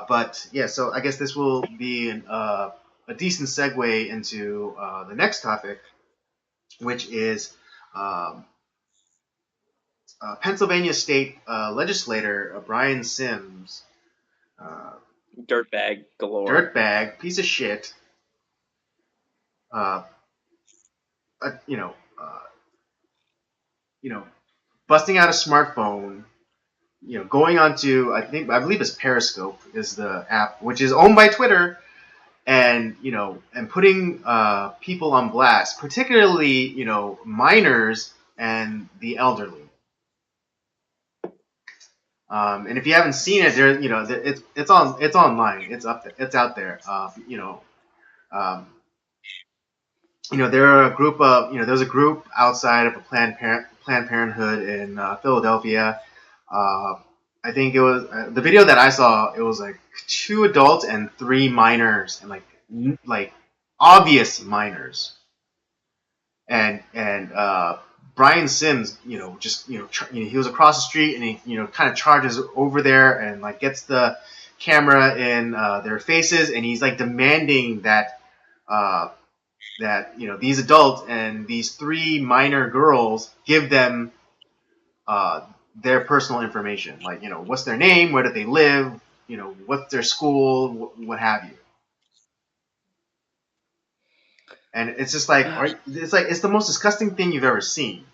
But yeah, so I guess this will be a decent segue into the next topic, which is um, Pennsylvania State legislator Brian Sims, uh, Dirtbag galore. dirtbag, piece of shit, uh, uh, you know, uh, you know, busting out a smartphone, going onto I believe it's Periscope is the app, which is owned by Twitter, and and putting people on blast, particularly minors and the elderly. And if you haven't seen it, there it's online, it's up there, it's out there. Um, there are a group of there's a group outside of a Planned Parenthood in Philadelphia. Uh, I think it was the video that I saw. It was like 2 adults and 3 minors, and like obvious minors. And Brian Sims, just he was across the street, and he kind of charges over there and like gets the camera in their faces, and he's like demanding that uh, these adults and these 3 minor girls give them their personal information, like what's their name, where do they live, what's their school, what have you. And it's just like it's the most disgusting thing you've ever seen.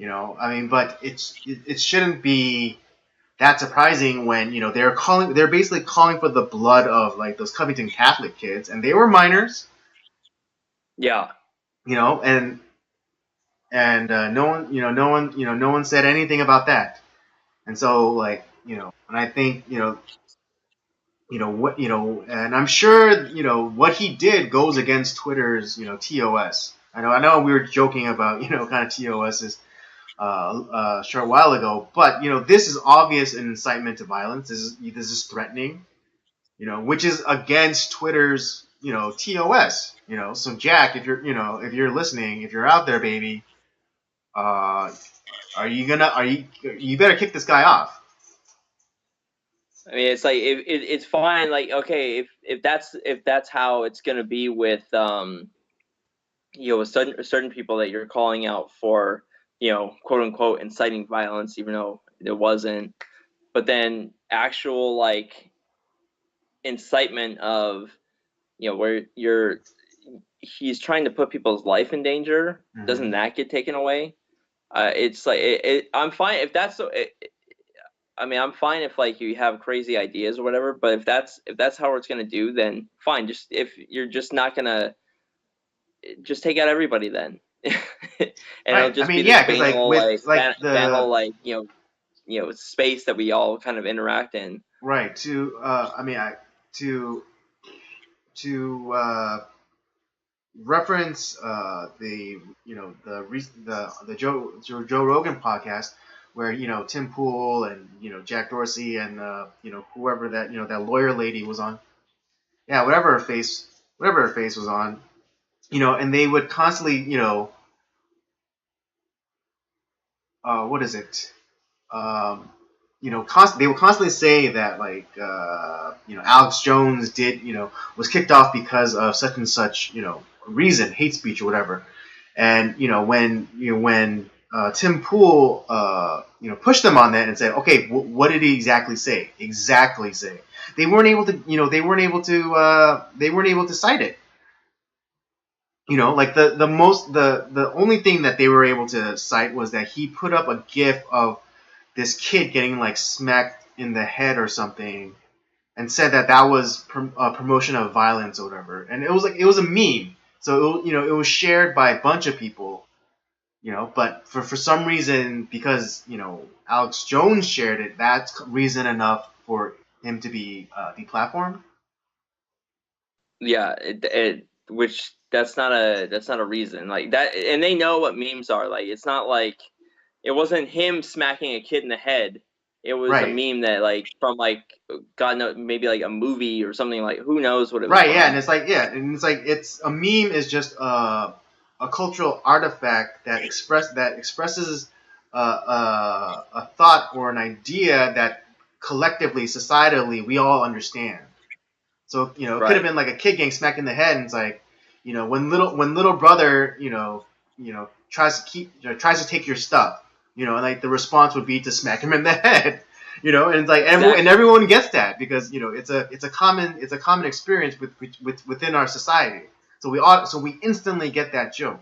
I mean, but it shouldn't be that surprising when they're basically calling for the blood of like those Covington Catholic kids, and they were minors. Yeah. And no one said anything about that. And so and I think and I'm sure what he did goes against Twitter's TOS. I know we were joking about kind of TOS's a short while ago, but this is obvious an incitement to violence. This is threatening, which is against Twitter's TOS. So Jack, if you're listening, if you're out there, baby, you better kick this guy off. I mean, it's like it's fine. Like, okay, if that's how it's gonna be with with certain people that you're calling out for, quote unquote inciting violence, even though it wasn't. But then actual like incitement of where he's trying to put people's life in danger. Mm-hmm. Doesn't that get taken away? It's like I'm fine if that's I mean, I'm fine if like you have crazy ideas or whatever, but if that's how it's gonna do, then fine. Just if you're just not gonna just take out everybody then, and right. It'll just be this banal space that we all kind of interact in. Right. To reference the Joe Rogan podcast, where Tim Pool and Jack Dorsey and whoever that that lawyer lady was on, whatever her face was on, and they would constantly what is it they would constantly say that like Alex Jones was kicked off because of such and such reason, hate speech or whatever. And when Tim Pool pushed them on that and said, okay, what did he exactly say? They weren't able to cite it. Like the only thing that they were able to cite was that he put up a GIF of this kid getting like smacked in the head or something, and said that was a promotion of violence or whatever. And it was a meme, so it was shared by a bunch of people, But for some reason, because Alex Jones shared it, that's reason enough for him to be deplatformed. Yeah, which that's not a reason like that, and they know what memes are. Like, it's not like it wasn't him smacking a kid in the head. It was right. A meme that like from like God knows, maybe like a movie or something, like who knows what it was. Right, yeah, and it's a meme is just a cultural artifact that expresses a thought or an idea that collectively, societally, we all understand. So it could have Right. been like a kid getting smacked in the head, and it's like, when little brother, tries to take your stuff, and like the response would be to smack him in the head, and it's like Exactly. everyone gets that because it's a common experience within our society. So we instantly get that joke.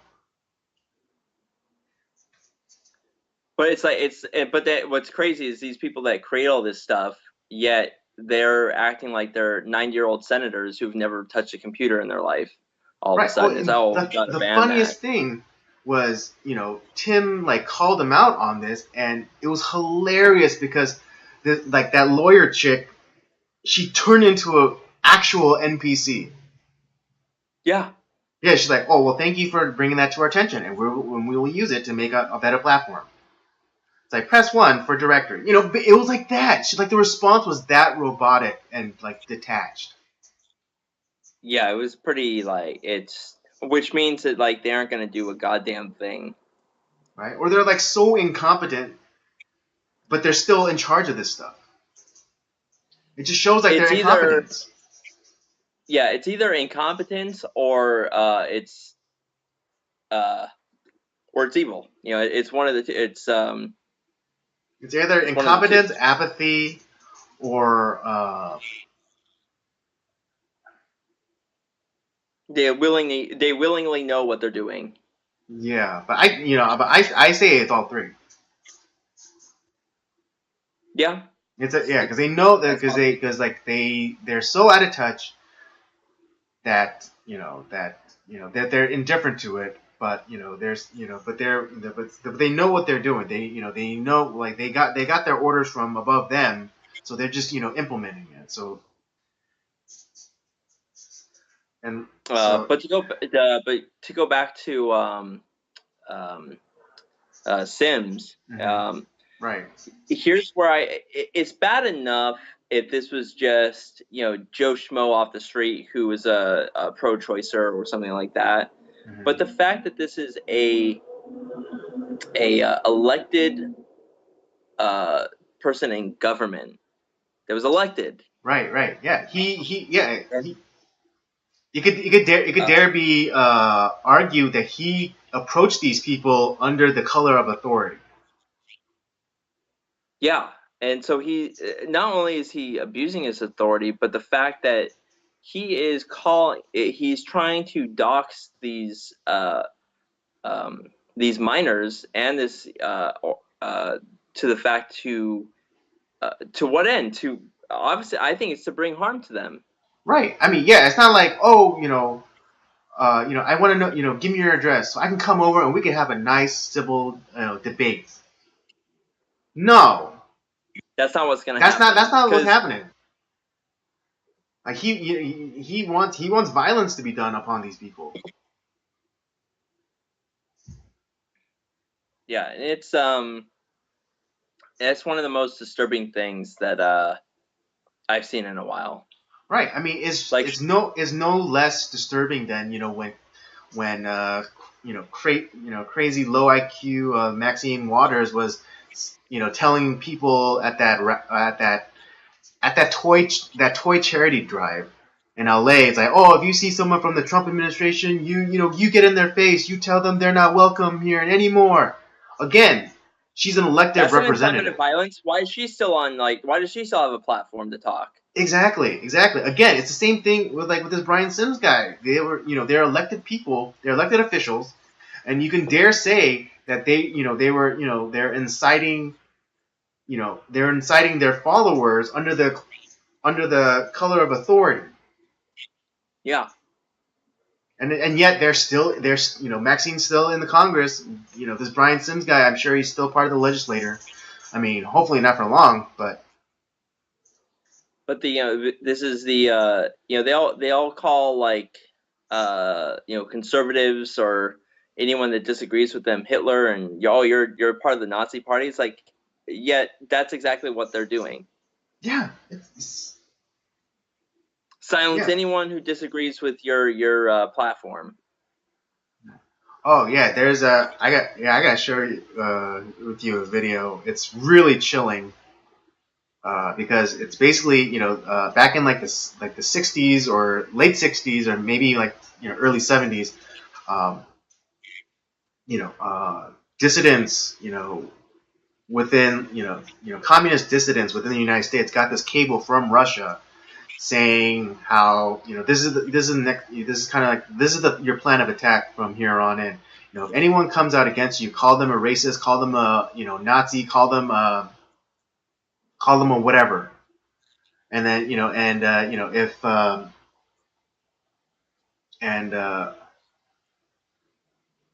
But it's like but that what's crazy is these people that create all this stuff, yet they're acting like they're 90-year-old senators who've never touched a computer in their life. All of a Right. Oh, sudden, it's and oh, we the gotta the ban that. funniest thing was, Tim like called him out on this, and it was hilarious because like that lawyer chick, she turned into a actual NPC. Yeah, Yeah, she's like, oh well, thank you for bringing that to our attention, and we will use it to make a better platform. It's like press one for director. But it was like that. She like the response was that robotic and like detached. yeah, it was pretty like it's, which means that like they aren't gonna do a goddamn thing. Right? Or they're like so incompetent, but they're still in charge of this stuff. It just shows like their It's either incompetence. yeah, it's either incompetence uh or it's evil. It's one of the It's either it's one of the two. incompetence, apathy, or They willingly know what they're doing. yeah. But I say it's all three. Yeah, Yeah, it, because they know that that's possible. because like they're so out of touch that they're indifferent to it. But there's but but they know what they're doing. They know like they got their orders from above them, so they're just implementing it. So and so But to go back to um, Sims. mhm, right. Here's where it's bad enough if this was just Joe Schmo off the street who was a pro-choicer or something like that. But the Mhm. fact that this is a elected person in government that was elected, Right, right, yeah. Yeah. and It could dare be argued that he approached these people under the color of authority. yeah, and so he not only is he abusing his authority, but the fact that he's trying to dox these minors and this to the fact to what end? To obviously, I think it's to bring harm to them. Right. I mean, yeah. It's not like, oh, I want to know, give me your address so I can come over and we can have a nice civil debate. No, That's not what's going to that's happen not what's because happening. Like he wants violence to be done upon these people. yeah, it's one of the most disturbing things that I've seen in a while. Right. I mean, Like, it's no less disturbing than when crazy low IQ Maxine Waters was telling people at that toy charity drive in LA. It's like, oh, if you see someone from the Trump administration, you get in their face, you tell them they're not welcome here anymore. Again, she's an elected that's an incitement of representative. violence. Why is she still on? Like, why does she still have a platform to talk? Exactly, exactly. Again, it's the same thing with this Brian Sims guy. They're elected people, they're elected officials, and you can dare say that they're inciting their followers under the color of authority. Yeah, And yet there's Maxine's still in the Congress. This Brian Sims guy, I'm sure he's still part of the legislature. I mean, hopefully not for long, but but this is the they all call like conservatives or anyone that disagrees with them Hitler, and you're part of the Nazi party. It's like, yet that's exactly what they're doing. yeah, it's Silence yeah. anyone who disagrees with your platform. Oh yeah, I gotta share with you a video. It's really chilling. because it's basically back in like the 60s or late 60s or maybe like early 70s, um, dissidents within communist dissidents within the United States got this cable from Russia saying how this is kind of like this is your plan of attack from here on in. If anyone comes out against you, call them a racist, call them a Nazi, call them a whatever, and then if and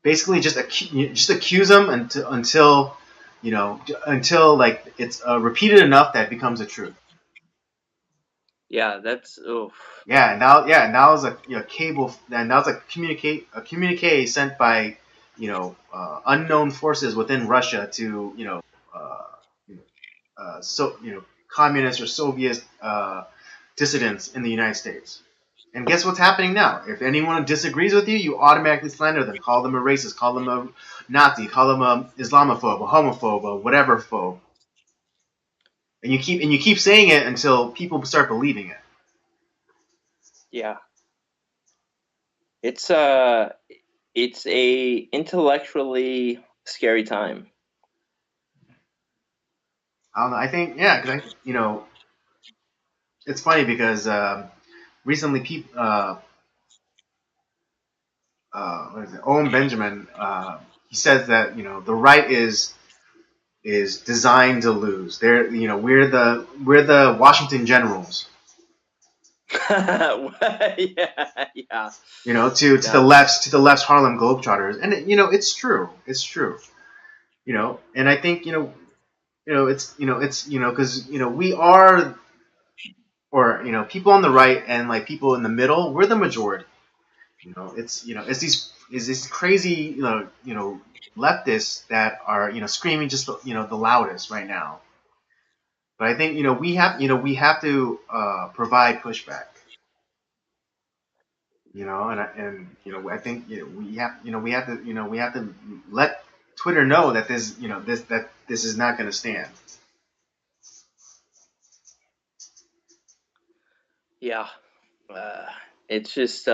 basically just accuse them until like it's repeated enough that it becomes a truth. Yeah, that's oof. And that was a cable, and that was a communique sent by unknown forces within Russia to uh, so communist or Soviet dissidents in the United States. And guess what's happening now? If anyone disagrees with you, you automatically slander them, call them a racist, call them a Nazi, call them a Islamophobe, a homophobe, a whatever phobe, and you keep saying it until people start believing it. Yeah. It's a intellectually scary time. I don't know. I think because it's funny because recently people what is it? Owen Benjamin he says that the right is designed to lose. We're the Washington Generals. Yeah, yeah, To yeah, the left's Harlem Globetrotters, and it's true. It's true. And I think it's because we are, or people on the right and like people in the middle, we're the majority. It's these crazy leftists that are screaming just the loudest right now. But I think we have to provide pushback. I think we have to let Twitter know that this is not going to stand. yeah. Uh, it's just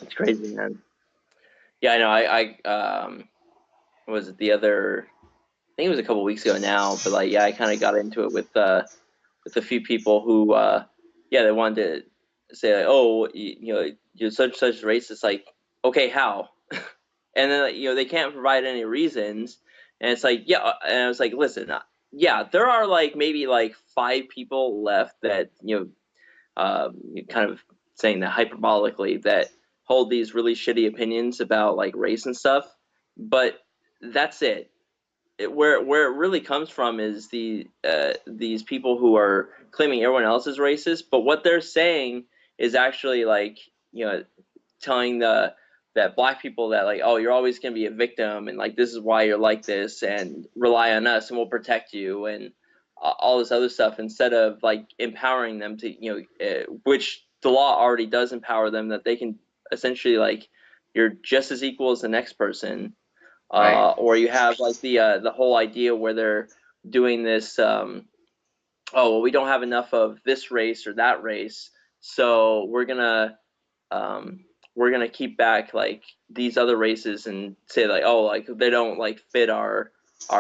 it's crazy, man. Yeah, I know. Was it the other? I think it was a couple weeks ago now, but like, yeah, I kind of got into it with a few people who, yeah, they wanted to say like, oh, you're such racist. Like, okay, how? And then like, they can't provide any reasons, and it's like, yeah, and I was like, listen, yeah, there are like maybe like 5 people left that kind of saying that hyperbolically, that hold these really shitty opinions about like race and stuff, but that's it. Where it really comes from is these people who are claiming everyone else is racist, but what they're saying is actually like telling that black people that like, oh, you're always going to be a victim, and like this is why you're like this, and rely on us and we'll protect you, and all this other stuff, instead of like empowering them to which the law already does empower them, that they can essentially like, you're just as equal as the next person. Right. Or you have like the whole idea where they're doing this, oh well, we don't have enough of this race or that race, so um, we're gonna keep back like these other races and say like, oh, like they don't like fit our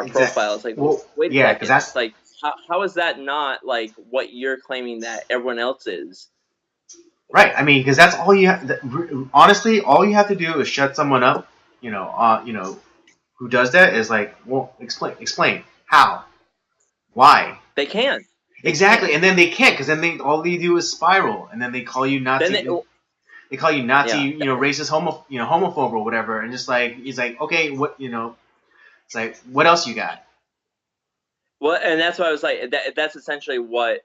Exactly. profile. It's like, well, Well, wait a yeah, because second, that's like how is that not like what you're claiming that everyone else is? right. I mean, because that's all you have. Honestly, all you have to do is shut someone up. Who does that is like, well, explain how, why. They can, they Exactly, can't. and then they can't because then all they do is spiral, and then they call you Then they, Nazi. They call you Nazi, yeah. racist, homophobe or whatever, and just like he's like, okay, what, it's like, what else you got? Well, and that's why I was like, that's essentially what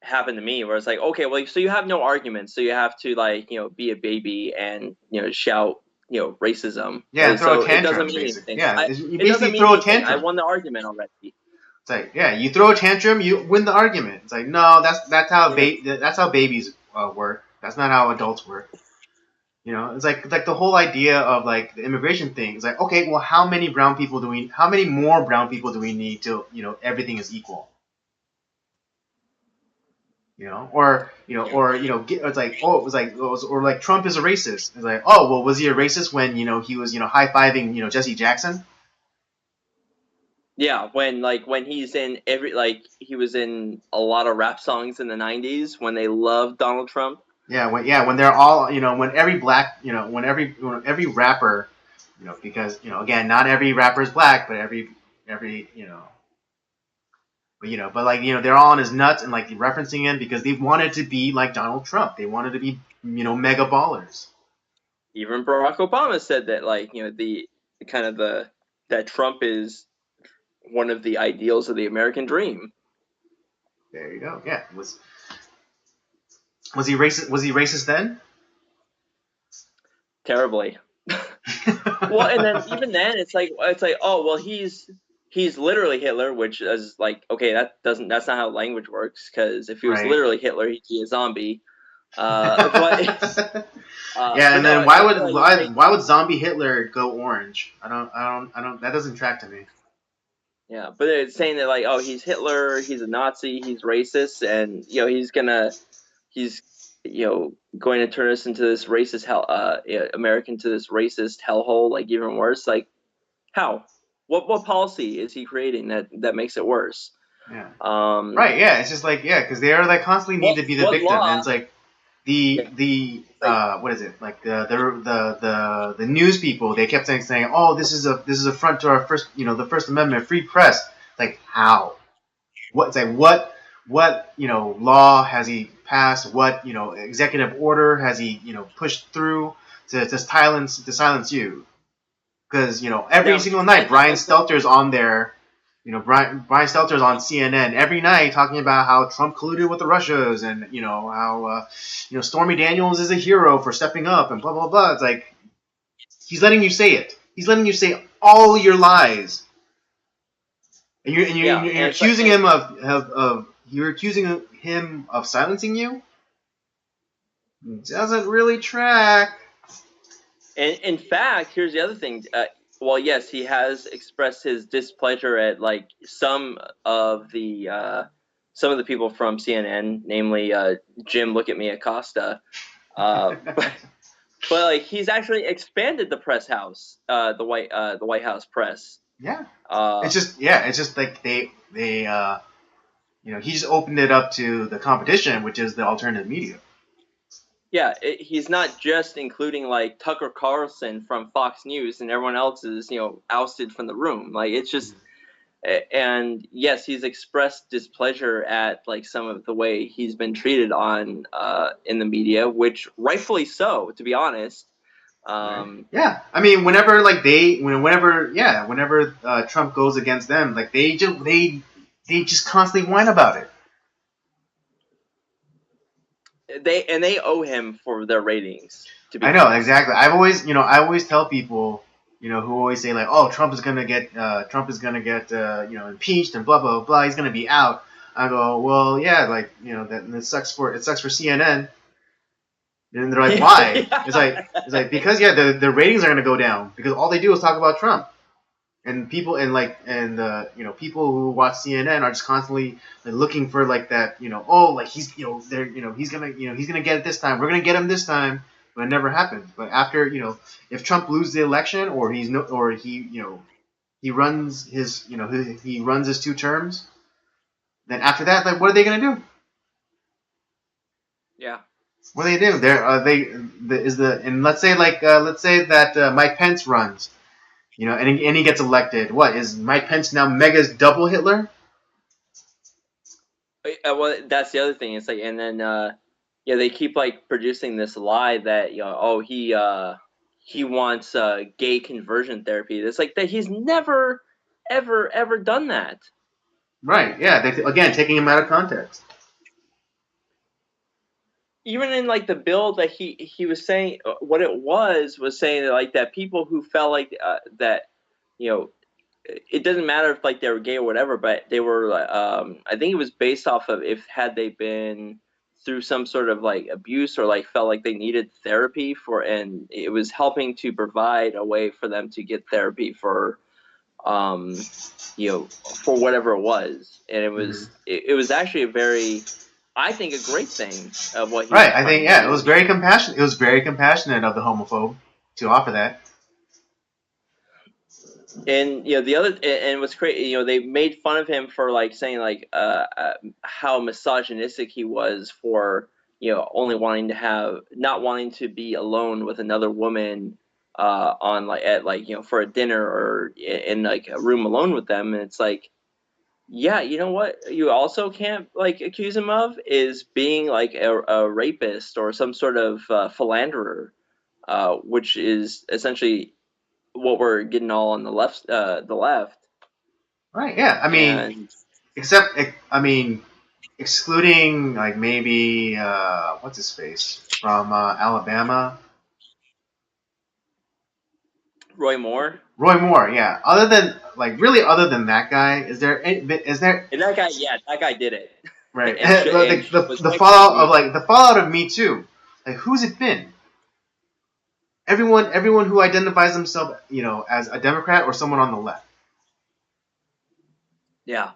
happened to me, where it's like, okay, well, so you have no arguments, so you have to like be a baby and shout racism. Yeah, and throw a So it doesn't tantrum, mean basically. anything. Yeah, you It doesn't basically mean throw a anything. I tantrum. won the argument already. It's like, yeah, you throw a tantrum, you win the argument. It's like, no, that's how Yeah. that's how babies work. That's not how adults work. It's like the whole idea of like the immigration thing. It's like, okay, well, how many more brown people do we need till everything is equal? It's like, oh, it was like, or like Trump is a racist. It's like, oh, well, was he a racist when he was high fiving Jesse Jackson? Yeah, when he's in he was in a lot of rap songs in the '90s when they loved Donald Trump. When they're all when every black when every rapper because again, not every rapper is black, but every but like they're all on his nuts and like referencing him because they wanted to be like Donald Trump. They wanted to be mega ballers. Even Barack Obama said that the kind of the that Trump is one of the ideals of the American dream. There you go. Yeah, was he racist? Was he racist then? Terribly. Well, and then even then, it's like, oh well, he's literally Hitler, which is like, okay, that's not how language works, because if he was Right. literally Hitler, he'd be a zombie. Yeah, and then no, why would zombie Hitler go orange? I don't. That doesn't track to me. yeah, but it's saying that like, oh, he's Hitler, he's a Nazi, he's racist, and he's going to turn us into this racist American to this racist hellhole, like even worse. Like, how? What policy is he creating that makes it worse? Yeah. Um, Right. Yeah. It's just like because they are like constantly need to be the what victim, and law? it's like Yeah, the like, what is it like the news people, they kept saying, oh, this is a front to our first the First Amendment, free press. Like, how? What? It's like what law has he passed? What executive order has he pushed through to silence you? Because every now single he's night meant to Brian also. Stelter's on there. Brian Stelter's on CNN every night talking about how Trump colluded with the Russias, and how Stormy Daniels is a hero for stepping up and blah blah blah. It's like he's letting you say it. He's letting you say all your lies, and Yeah, you're and it's like, accusing him of you're accusing him of silencing you. It doesn't really track. and in fact, here's the other thing. Well, yes, he has expressed his displeasure at like some of the people from CNN, namely Jim Look at Me Acosta. But like he's actually expanded the press house, the White House press. Yeah, Uh, it's just like they he just opened it up to the competition, which is the alternative media. yeah, he's not just including like Tucker Carlson from Fox News and everyone else is ousted from the room. Like it's just, and yes, he's expressed displeasure at like some of the way he's been treated on in the media, which rightfully so, to be honest. Right. Yeah, I mean, whenever Trump goes against them, like they just constantly whine about it. They owe him for their ratings, to be I know honest. exactly. I always tell people, who always say like, oh, Trump is gonna get impeached and blah blah blah. He's gonna be out. I go, well, yeah, like that it sucks for CNN. And they're like, why? It's like because the ratings are gonna go down because all they do is talk about Trump. And people people who watch CNN are just constantly like, looking for like that oh, like he's they're he's gonna get it this time, we're gonna get him this time, but it never happens. But after if Trump loses the election, or he runs his he runs his 2 terms, then after that, like, what are they gonna do? Yeah. What do they do? And let's say that Mike Pence runs. And he gets elected. What is Mike Pence now? Mega's double Hitler? Well, that's the other thing. It's like, and then yeah, they keep like producing this lie that oh, he wants gay conversion therapy. It's like that he's never ever done that. Right. Yeah. Again, taking him out of context. Even in like the bill that he was saying, what it was saying that like that people who felt like that you know it doesn't matter if like they were gay or whatever, but they were I think it was based off of if had they been through some sort of like abuse or like felt like they needed therapy for, and it was helping to provide a way for them to get therapy for um for whatever it was. And Mhm. it was actually a very, I think, a great thing of what he Right. was I think trying to it do. was very compassionate. It was very compassionate of the homophobe to offer that. And the other, and what's great, they made fun of him for like saying like how misogynistic he was for only wanting to have, not wanting to be alone with another woman on like at like for a dinner or in like a room alone with them. And it's like, yeah, you know what you also can't like accuse him of is being like a rapist or some sort of philanderer, which is essentially what we're getting all on the left. Right. Yeah. I mean, And except I mean, excluding like maybe what's his face from Alabama, Roy Moore, Roy Moore. Yeah. Other than like really, other than that guy, is there and that guy, yeah, that guy did it, right and was the rightfully fallout of believed. like the fallout of Me Too? Like who's it been? Everyone who identifies themselves, as a Democrat or someone on the left. Yeah,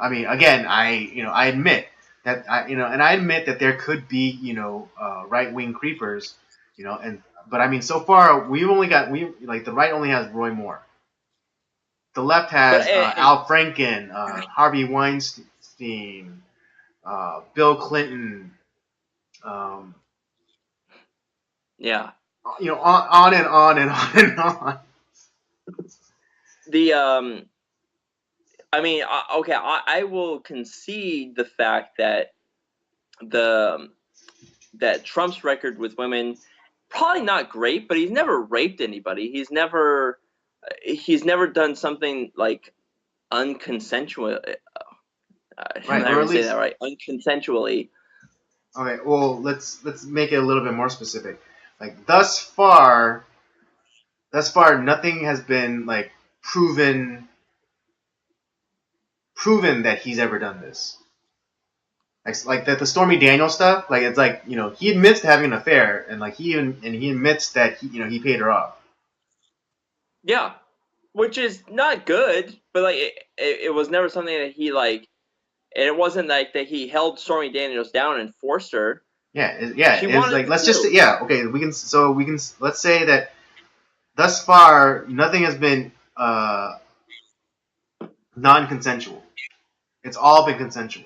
I mean, again, I admit that and I admit that there could be, right wing creepers, and but I mean, so far we like the right only has Roy Moore. The left but has Al Franken, Harvey Weinstein, Bill Clinton, um, yeah, on and on and on and on. the I mean, okay, I will concede the fact that the that Trump's record with women probably not great, but he's never raped anybody. He's never done something like unconsensual. I'm Right, not or even at say that least right. Unconsensually. okay. Well, let's make it a little bit more specific. Like thus far, nothing has been like proven that he's ever done this. Like the Stormy Daniels stuff. Like it's like he admits to having an affair, and like he admits that he paid her off. Yeah, which is not good, but like it was never something that he like, and it wasn't like that he held Stormy Daniels down and forced her. Yeah, yeah. She It's wanted like to let's just say, too. yeah. Okay, we can let's say that thus far nothing has been non-consensual. It's all been consensual.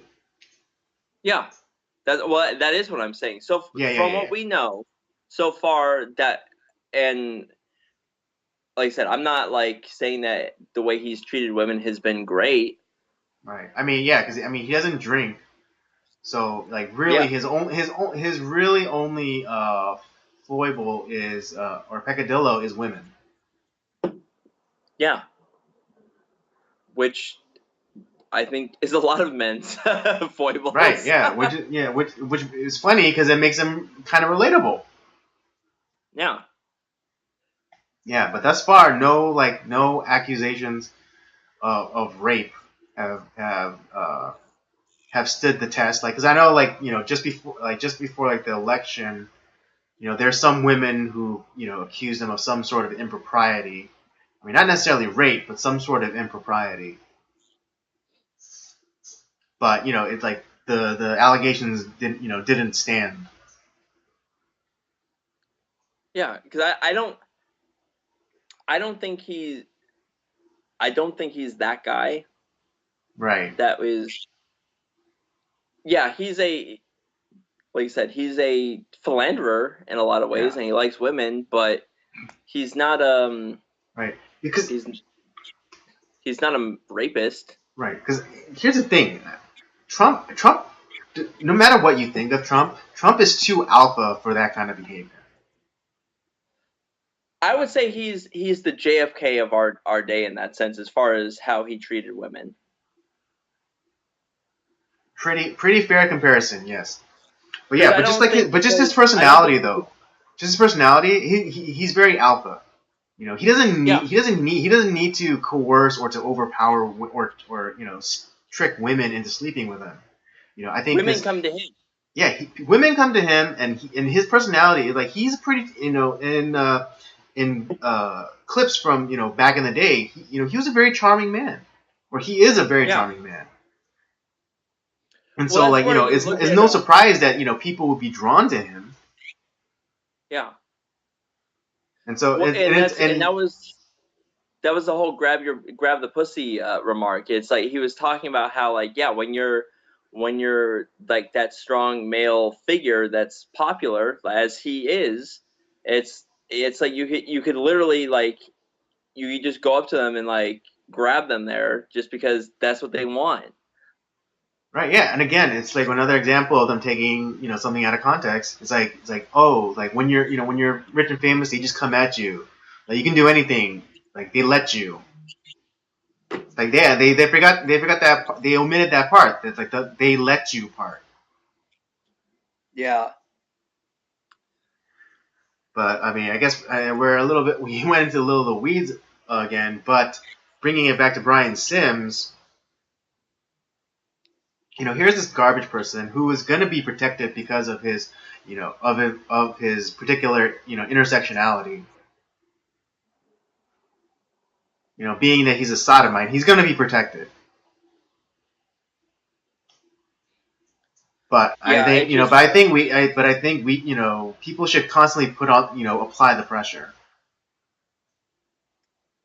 Yeah, that is what I'm saying. So Yeah, yeah, from yeah, what yeah. we know so far, that, and like I said, I'm not like saying that the way he's treated women has been great. Right. I mean, yeah, because I mean he doesn't drink, so like really Yeah, his really only foible is or peccadillo is women. yeah, which I think is a lot of men's Right. foibles. Yeah. Which is funny because it makes him kind of relatable. Yeah, Yeah. But thus far, no accusations of rape have stood the test. Like, because I know just before like the election, there's some women who accuse him of some sort of impropriety. I mean, not necessarily rape, but some sort of impropriety. But it's like the allegations didn't stand. yeah, because I don't think he's that guy. Right. That was, yeah, he's a, like you said, he's a philanderer in a lot of Yeah. ways, and he likes women, but he's not Right. Because he's he's not a rapist. right. Because here's the thing, Trump. No matter what you think of Trump is too alpha for that kind of behavior. I would say he's the JFK of our day in that sense, as far as how he treated women. Pretty fair comparison, yes. But Because yeah, I but just don't like think but just his I don't think personality though, just his personality, he's very alpha. He doesn't need yeah, he doesn't need to coerce or to overpower or trick women into sleeping with him. I think women because come to him. yeah, women come to him, and his personality, like he's pretty, in clips from back in the day, he was a very charming man, or he is a very Yeah. charming man, and Well, so that's like where you look it's at no surprise that people would be drawn to him, yeah. and so Well, and it's and and that was the whole grab the pussy remark. It's like he was talking about how like yeah, when you're like that strong male figure that's popular as he is, it's like you could literally like you just go up to them and like grab them there just because that's what they want. right, yeah, and again, it's like another example of them taking something out of context. It's like oh, like when you're rich and famous, they just come at you, like you can do anything, like they let you. Like yeah, they forgot that they omitted that part. It's like they let you part. Yeah. But I mean, I guess we're a little bit. We went into a little of the weeds again. But bringing it back to Brian Sims, here's this garbage person who is going to be protected because of his, of his particular, intersectionality. Being that he's a sodomite, he's going to be protected. But I Yeah, think, it just but I think we, people should constantly put on, apply the pressure.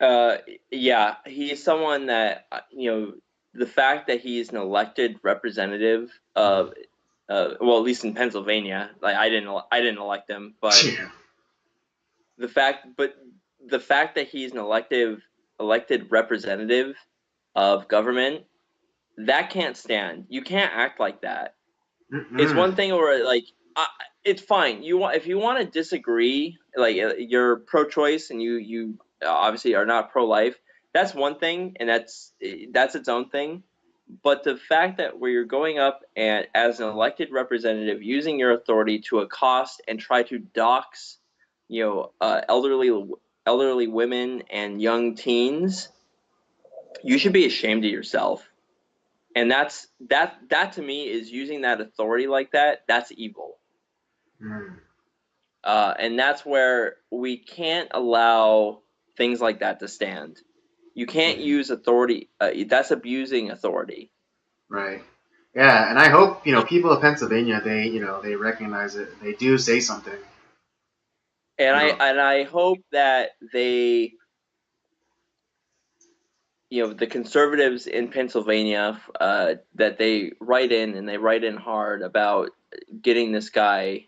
uh yeah, he's someone that the fact that he's an elected representative of well, at least in Pennsylvania, like I didn't elect him, but Yeah. the fact but the fact that he's an elected representative of government, that can't stand. You can't act like that. It's Mm-mm. one thing where like it's fine. You want if you want to disagree, like you're pro-choice and you obviously are not pro-life. That's one thing, and that's its own thing. But the fact that where you're going up and as an elected representative, using your authority to accost and try to dox, elderly women and young teens, you should be ashamed of yourself. And that to me is using that authority like that. That's evil. Mm. And that's where we can't allow things like that to stand. You can't Mm. use authority. That's abusing authority. Right. Yeah, and I hope people of Pennsylvania they recognize it. They do say something. And You know. I hope that they, the conservatives in Pennsylvania, that they write in and they write in hard about getting this guy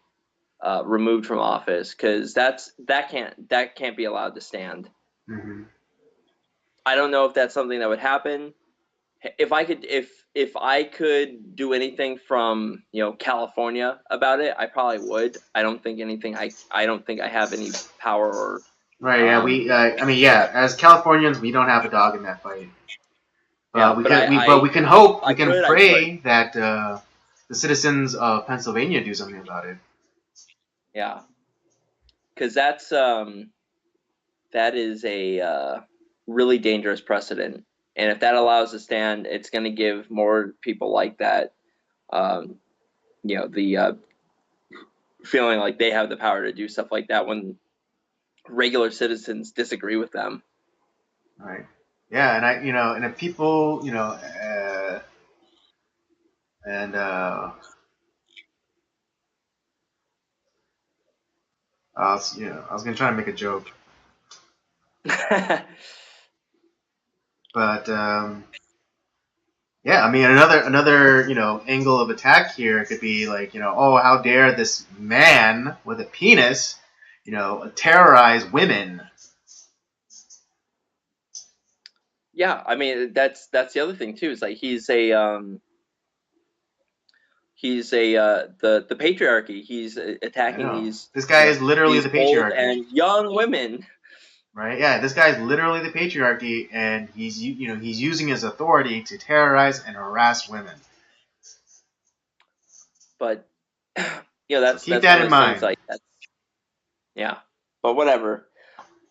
removed from office, because that can't be allowed to stand. Mm-hmm. I don't know if that's something that would happen. If I could do anything from California about it, I probably would. I don't think I have any power or Right. Yeah. um We. I mean, yeah. As Californians, we don't have a dog in that fight. yeah, We but can. But we can hope. I We can could I would. pray that the citizens of Pennsylvania do something about it. Yeah, because that is a really dangerous precedent, and if that allows to stand, it's going to give more people like that um the feeling like they have the power to do stuff like that when regular citizens disagree with them. Right. Yeah. And and if people, and I was gonna try to make a joke, but yeah, I mean another angle of attack here could be like oh, how dare this man with a penis terrorize women. Yeah, I mean that's the other thing too. Is like he's a the patriarchy. He's I attacking know this guy is literally these the old patriarchy, and young women. right? Yeah, this guy is literally the patriarchy, and he's using his authority to terrorize and harass women. But So keep that's one that of in those things mind. like that. Yeah, but whatever.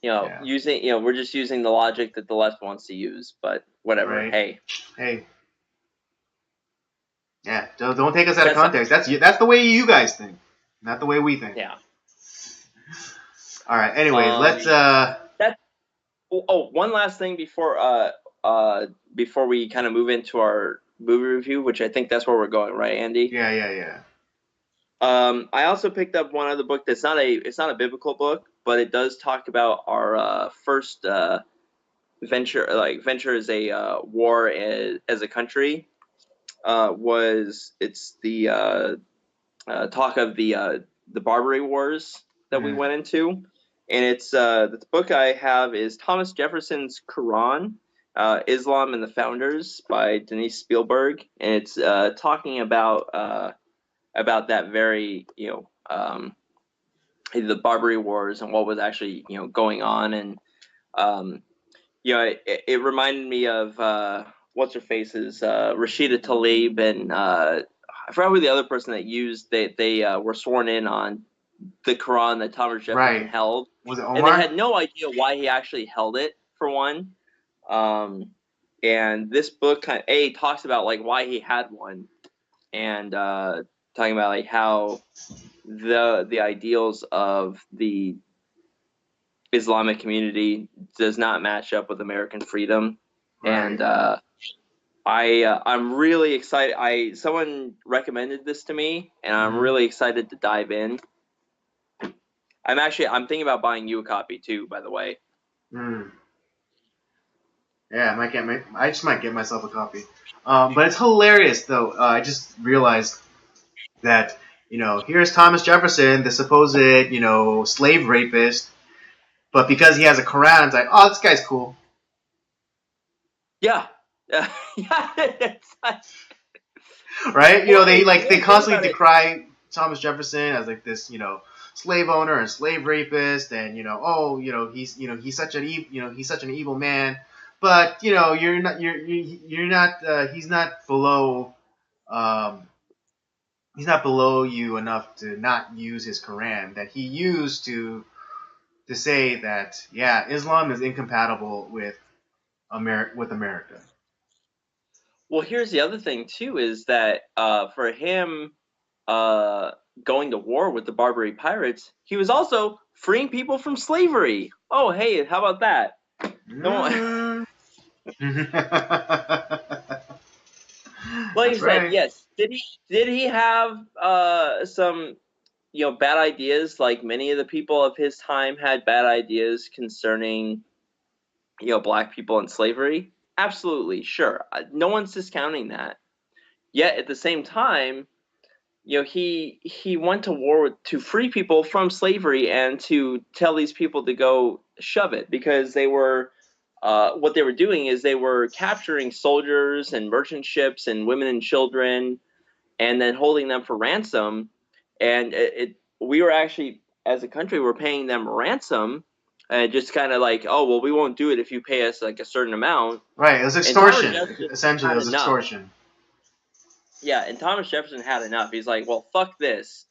Yeah, Using we're just using the logic that the left wants to use. But whatever. right. Hey, Hey, Yeah, don't take us out of That's not, context. That's the way you guys think, not the way we think. yeah. All right. Anyways, Um, let's. that. Oh, one last thing before we kind of move into our movie review, which I think that's where we're going, right, Andy? Yeah. I also picked up one other book that's it's not a biblical book, but it does talk about our first venture as a war as a country. It's the talk of the Barbary Wars that we went into, and it's the book I have is Thomas Jefferson's Quran, Islam and the Founders by Denise Spielberg, and it's talking about that very the Barbary Wars and what was actually going on, and it reminded me of what's her face's Rashida Tlaib and I forgot who the other person that used they were sworn in on the Quran that Thomas Jefferson Right. held, Was it and they Omar? had no idea why he actually held it for one. And this book kind of talks about like why he had one, and talking about like how the ideals of the Islamic community does not match up with American freedom, Right. and I'm really excited. Someone recommended this to me, and I'm really excited to dive in. I'm thinking about buying you a copy too, by the way. Yeah, I just might get myself a copy. But it's hilarious though. I just realized that here's Thomas Jefferson, the supposed slave rapist, but because he has a Quran, it's like, oh, this guy's cool. Yeah, yeah. It's like, Right? well, They think constantly about it. decry Thomas Jefferson as like this, slave owner and slave rapist, and he's such an evil man. But you're not um, he's not below you enough to not use his Quran that he used to say that Islam is incompatible with America. Well, here's the other thing too: is that for him uh, going to war with the Barbary pirates, he was also freeing people from slavery. Oh, hey, how about that? No, like I That's said, right. yes. Did he have some bad ideas? Like many of the people of his time had bad ideas concerning black people and slavery. Absolutely, sure. No one's discounting that. Yet at the same time, he went to war to free people from slavery and to tell these people to go shove it, because they were what they were doing is they were capturing soldiers and merchant ships and women and children and then holding them for ransom. And we were actually, as a country, we're paying them ransom, and just kind of like, oh well, we won't do it if you pay us like a certain amount. Right. It was And Thomas extortion. Jefferson Essentially, it had was enough. extortion. Yeah, and Thomas Jefferson had enough. He's like, well, fuck this.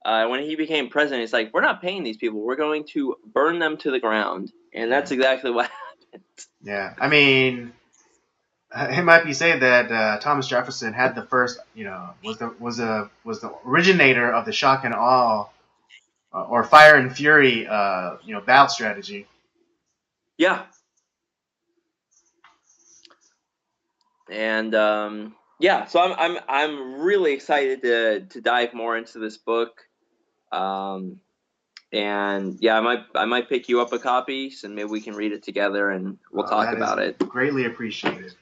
When he became president, he's like, we're not paying these people. We're going to burn them to the ground. And that's exactly what happened. Yeah. I mean, it might be said that Thomas Jefferson had the first, was the originator of the shock and awe or fire and fury, battle strategy. Yeah. And yeah, so I'm really excited to dive more into this book. And yeah, I might pick you up a copy, so maybe we can read it together and we'll talk That is about it. greatly appreciated.